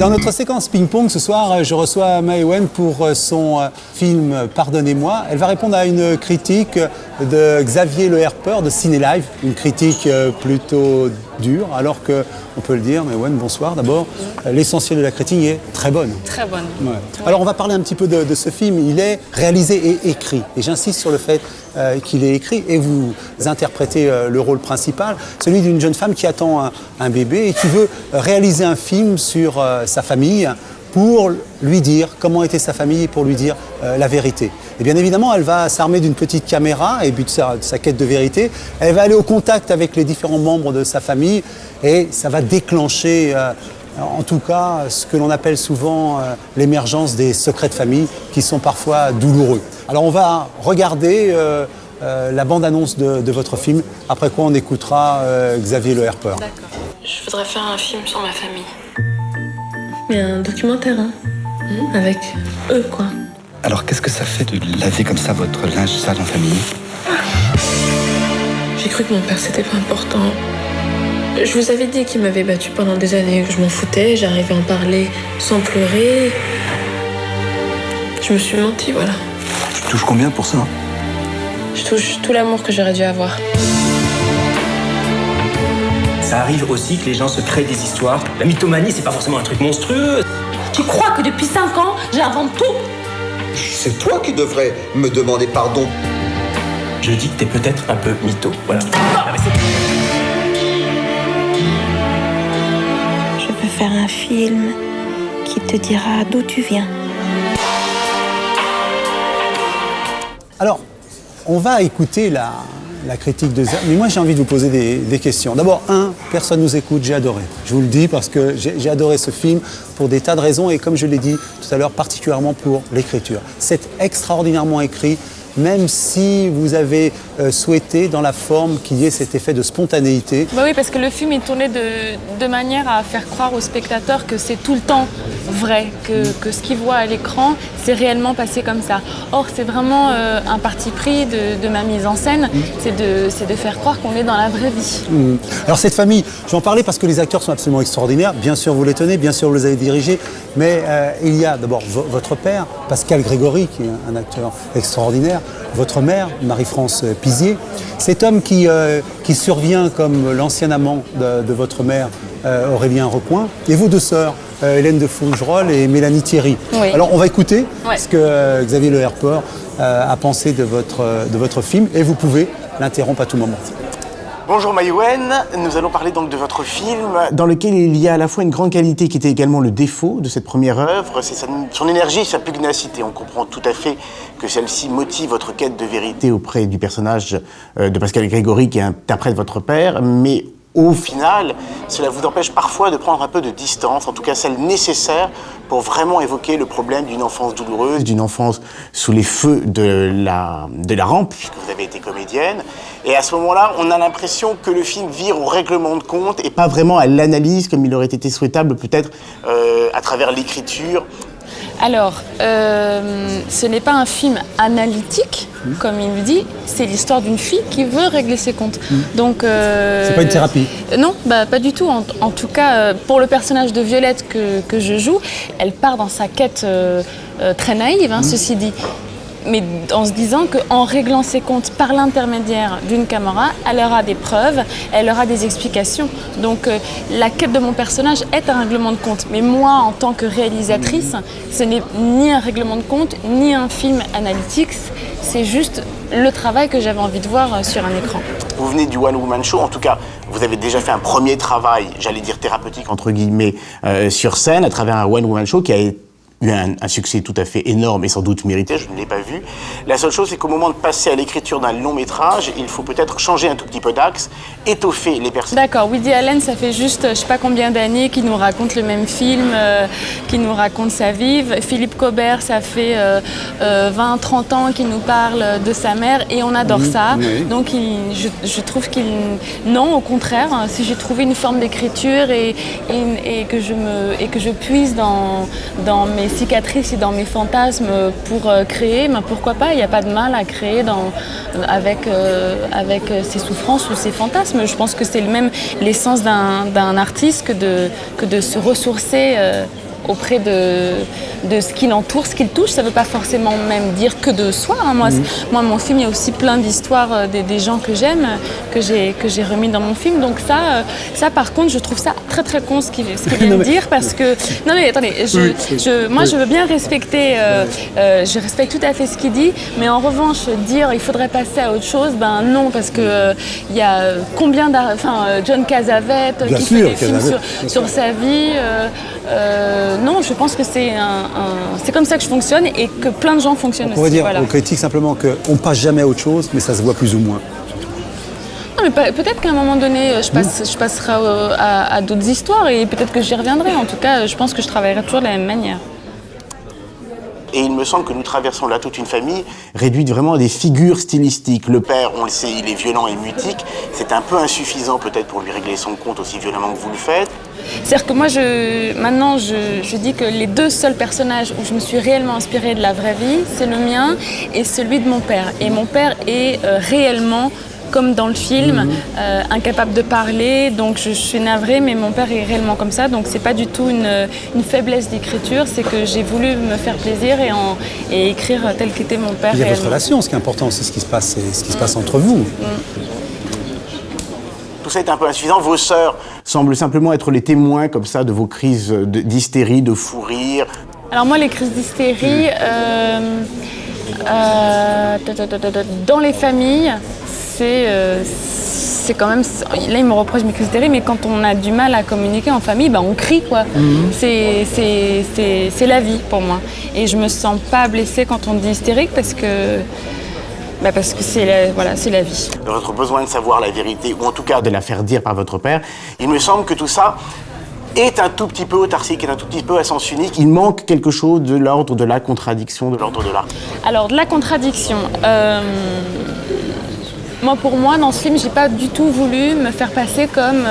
Dans notre séquence ping-pong ce soir, je reçois Maïwenn pour son film Pardonnez-moi. Elle va répondre à une critique de Xavier Le Herpeur de Ciné Live, une critique plutôt dure, alors que, on peut le dire, Maïwenn, bonsoir d'abord. L'essentiel de la critique est très bonne. Très bonne. Ouais. Ouais. Alors on va parler un petit peu de ce film. Il est réalisé et écrit. Et j'insiste sur le fait qu'il est écrit et vous interprétez le rôle principal, celui d'une jeune femme qui attend un bébé et qui veut réaliser un film sur sa famille pour lui dire comment était sa famille et pour lui dire la vérité. Et bien évidemment, elle va s'armer d'une petite caméra et but de sa quête de vérité. Elle va aller au contact avec les différents membres de sa famille et ça va déclencher en tout cas ce que l'on appelle souvent l'émergence des secrets de famille qui sont parfois douloureux. Alors on va regarder la bande-annonce de votre film, après quoi on écoutera Xavier Le Herpeur. D'accord. Je voudrais faire un film sur ma famille. Mais un documentaire, hein, avec eux, quoi. Alors, qu'est-ce que ça fait de laver comme ça votre linge sale en famille? J'ai cru que mon père, c'était pas important. Je vous avais dit qu'il m'avait battu pendant des années, que je m'en foutais, j'arrivais à en parler sans pleurer. Je me suis menti, voilà. Tu touches combien pour ça? Je touche tout l'amour que j'aurais dû avoir. Ça arrive aussi que les gens se créent des histoires. La mythomanie, c'est pas forcément un truc monstrueux. Tu crois que depuis 5 ans, j'invente tout? C'est toi qui devrais me demander pardon. Je dis que t'es peut-être un peu mytho, voilà. Je veux faire un film qui te dira d'où tu viens. Alors, on va écouter la critique de Xavier, mais moi j'ai envie de vous poser des questions. D'abord, personne nous écoute, j'ai adoré. Je vous le dis parce que j'ai adoré ce film pour des tas de raisons et comme je l'ai dit tout à l'heure, particulièrement pour l'écriture. C'est extraordinairement écrit, même si vous avez souhaité dans la forme qu'il y ait cet effet de spontanéité. Bah oui, parce que le film est tourné de manière à faire croire aux spectateurs que c'est tout le temps vrai, que ce qu'ils voient à l'écran, c'est réellement passé comme ça. Or, c'est vraiment un parti pris de ma mise en scène, c'est de faire croire qu'on est dans la vraie vie. Alors cette famille, je vais en parler parce que les acteurs sont absolument extraordinaires. Bien sûr, vous les tenez, bien sûr, vous les avez dirigés, mais il y a d'abord votre père, Pascal Grégory, qui est un acteur extraordinaire, votre mère, Marie-France Pizier, cet homme qui survient comme l'ancien amant de votre mère, Aurélien Recoing, et vos deux sœurs, Hélène de Fougerolles et Mélanie Thierry. Oui. Alors on va écouter ce que Xavier Le Herpeur a pensé de votre film et vous pouvez l'interrompre à tout moment. Bonjour Maïwenn, nous allons parler donc de votre film dans lequel il y a à la fois une grande qualité qui était également le défaut de cette première œuvre, c'est son énergie et sa pugnacité. On comprend tout à fait que celle-ci motive votre quête de vérité auprès du personnage de Pascal Grégory qui interprète votre père, mais au final, cela vous empêche parfois de prendre un peu de distance, en tout cas celle nécessaire pour vraiment évoquer le problème d'une enfance douloureuse, d'une enfance sous les feux de la rampe, puisque vous avez été comédienne. Et à ce moment-là, on a l'impression que le film vire au règlement de compte et pas vraiment à l'analyse comme il aurait été souhaitable peut-être à travers l'écriture. Alors, ce n'est pas un film analytique, comme il le dit, c'est l'histoire d'une fille qui veut régler ses comptes. Donc, c'est pas une thérapie? Non, pas du tout. En tout cas, pour le personnage de Violette que je joue, elle part dans sa quête très naïve, ceci dit. Mais en se disant qu'en réglant ses comptes par l'intermédiaire d'une caméra, elle aura des preuves, elle aura des explications. Donc la quête de mon personnage est un règlement de compte. Mais moi, en tant que réalisatrice, ce n'est ni un règlement de compte, ni un film analytique. C'est juste le travail que j'avais envie de voir sur un écran. Vous venez du One Woman Show, en tout cas, vous avez déjà fait un premier travail, j'allais dire thérapeutique entre guillemets, sur scène, à travers un One Woman Show qui a eu un succès tout à fait énorme et sans doute mérité, je ne l'ai pas vu. La seule chose, c'est qu'au moment de passer à l'écriture d'un long métrage, il faut peut-être changer un tout petit peu d'axe, étoffer les personnages. D'accord, Woody Allen, ça fait juste je sais pas combien d'années qu'il nous raconte le même film, qu'il nous raconte sa vie. Philippe Cobert, ça fait 20-30 ans qu'il nous parle de sa mère et on adore ça. Oui. Donc je trouve qu'il... Non, au contraire, si j'ai trouvé une forme d'écriture et que je puise dans mes cicatrices et dans mes fantasmes pour créer, mais pourquoi pas, il n'y a pas de mal à créer avec ses souffrances ou ses fantasmes. Je pense que c'est même l'essence d'un artiste que de se ressourcer auprès de ce qui l'entoure, ce qui le touche. Ça ne veut pas forcément même dire que de soi. Hein. Moi, mon film, il y a aussi plein d'histoires des gens que j'aime, que j'ai remis dans mon film. Donc ça, par contre, je trouve ça très très con ce qu'il vient de dire, parce que... Non mais attendez, moi je veux bien respecter, je respecte tout à fait ce qu'il dit, mais en revanche, dire il faudrait passer à autre chose, ben non, parce que il y a combien John Cassavetes qui fait des films sur sa vie. Non, je pense que c'est comme ça que je fonctionne et que plein de gens fonctionnent aussi. On pourrait dire voilà. aux critiques simplement qu'on ne passe jamais à autre chose, mais ça se voit plus ou moins. Non, mais peut-être qu'à un moment donné, je passerai à d'autres histoires et peut-être que j'y reviendrai. En tout cas, je pense que je travaillerai toujours de la même manière. Et il me semble que nous traversons là toute une famille réduite vraiment à des figures stylistiques. Le père, on le sait, il est violent et mutique. C'est un peu insuffisant peut-être pour lui régler son compte aussi violemment que vous le faites. C'est-à-dire que moi, maintenant, je dis que les deux seuls personnages où je me suis réellement inspirée de la vraie vie, c'est le mien et celui de mon père. Et mon père est réellement, comme dans le film, incapable de parler. Donc je suis navrée, mais mon père est réellement comme ça. Donc c'est pas du tout une faiblesse d'écriture, c'est que j'ai voulu me faire plaisir et écrire tel qu'était mon père. Il y a réellement. votre relation, ce qui est important, c'est ce qui se passe, entre vous. Tout ça est un peu insuffisant. Vos sœurs semblent simplement être les témoins comme ça de vos crises d'hystérie, de fou rire. Alors moi, les crises d'hystérie, dans les familles, c'est quand même... Là, ils me reprochent mes crises d'hystérie, mais quand on a du mal à communiquer en famille, ben, on crie, quoi. C'est la vie, pour moi. Et je me sens pas blessée quand on dit hystérique, parce que c'est la vie. Votre besoin de savoir la vérité, ou en tout cas de la faire dire par votre père, il me semble que tout ça est un tout petit peu autarcique, est un tout petit peu à sens unique. Il manque quelque chose de l'ordre de la contradiction, de l'ordre de l'art. Alors, de la contradiction... Pour moi, dans ce film, j'ai pas du tout voulu me faire passer comme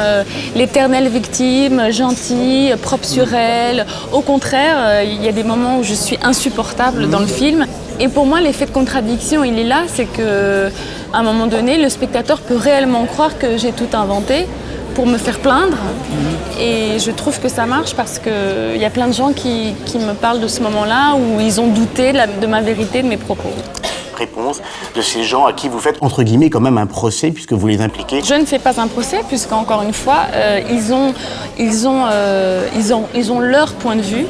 l'éternelle victime, gentille, propre sur elle. Au contraire, il y a des moments où je suis insupportable dans le film. Et pour moi, l'effet de contradiction, il est là, c'est qu'à un moment donné, le spectateur peut réellement croire que j'ai tout inventé pour me faire plaindre. Et je trouve que ça marche parce qu'il y a plein de gens qui me parlent de ce moment-là où ils ont douté de ma vérité, de mes propos. Réponse de ces gens à qui vous faites, entre guillemets, quand même un procès, puisque vous les impliquez. Je ne fais pas un procès, puisqu'encore une fois, ils ont leur point de vue.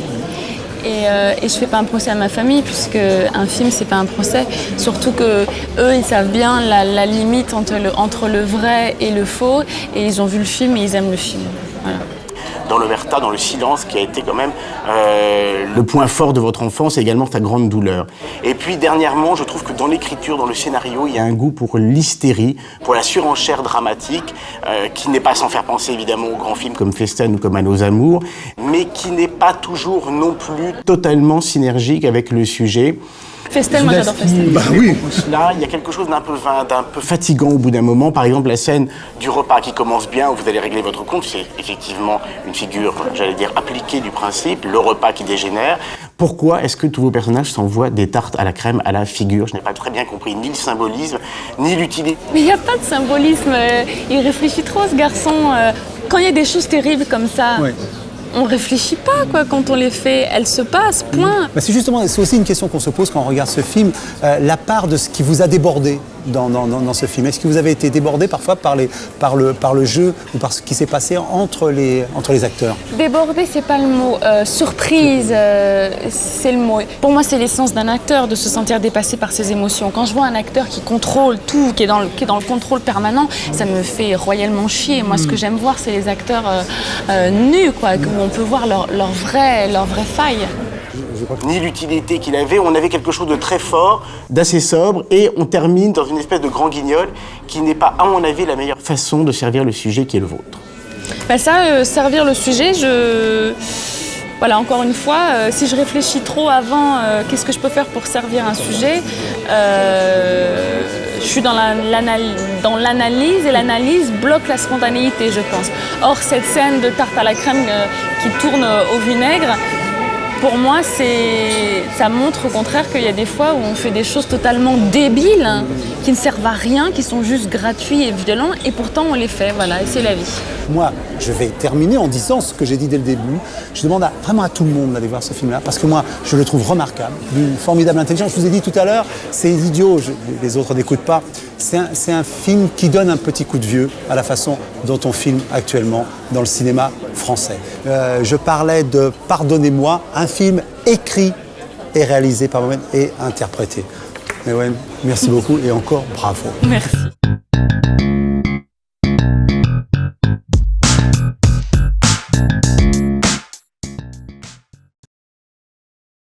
Et je ne fais pas un procès à ma famille, puisque un film, c'est pas un procès. Surtout que eux, ils savent bien la limite entre le vrai et le faux. Et ils ont vu le film et ils aiment le film. Voilà. Dans l'omerta, dans le silence, qui a été quand même le point fort de votre enfance et également sa grande douleur. Et puis dernièrement, je trouve que dans l'écriture, dans le scénario, il y a un goût pour l'hystérie, pour la surenchère dramatique, qui n'est pas sans faire penser évidemment aux grands films comme Festen ou comme À nos amours, mais qui n'est pas toujours non plus totalement synergique avec le sujet. Festen, moi j'adore Festen. Bah oui. Là, il y a quelque chose d'un peu vain, d'un peu fatigant au bout d'un moment. Par exemple, la scène du repas qui commence bien, où vous allez régler votre compte, c'est effectivement une figure, j'allais dire, appliquée du principe, le repas qui dégénère. Pourquoi est-ce que tous vos personnages s'envoient des tartes à la crème à la figure? Je n'ai pas très bien compris ni le symbolisme, ni l'utilité. Mais il n'y a pas de symbolisme. Il réfléchit trop, ce garçon. Quand il y a des choses terribles comme ça... Ouais. On réfléchit pas quand on les fait, elles se passent, point. Bah c'est aussi une question qu'on se pose quand on regarde ce film, la part de ce qui vous a débordé dans ce film. Est-ce que vous avez été débordé parfois par le jeu ou par ce qui s'est passé entre les acteurs? Débordé, c'est pas le mot. Surprise, c'est le mot. Pour moi, c'est l'essence d'un acteur, de se sentir dépassé par ses émotions. Quand je vois un acteur qui contrôle tout, qui est dans le contrôle permanent, ça me fait royalement chier. Moi, ce que j'aime voir, c'est les acteurs nus, quoi, où on peut voir leur vraie faille. Ni l'utilité qu'il avait, on avait quelque chose de très fort, d'assez sobre, et on termine dans une espèce de grand guignol qui n'est pas, à mon avis, la meilleure façon de servir le sujet qui est le vôtre. Servir le sujet, Voilà, encore une fois, si je réfléchis trop avant, qu'est-ce que je peux faire pour servir un sujet, je suis dans l'analyse et l'analyse bloque la spontanéité, je pense. Or, cette scène de tarte à la crème qui tourne au vinaigre, pour moi, ça montre au contraire qu'il y a des fois où on fait des choses totalement débiles, qui ne servent à rien, qui sont juste gratuits et violents, et pourtant on les fait, voilà, et c'est la vie. Moi, je vais terminer en disant ce que j'ai dit dès le début. Je demande vraiment à tout le monde d'aller voir ce film-là, parce que moi, je le trouve remarquable, d'une formidable intelligence. Je vous ai dit tout à l'heure, c'est idiot, les autres n'écoutent pas. C'est un film qui donne un petit coup de vieux à la façon dont on filme actuellement dans le cinéma français. Je parlais de Pardonnez-moi, un film écrit et réalisé par moi-même et interprété. Mais ouais, merci beaucoup et encore bravo. Merci.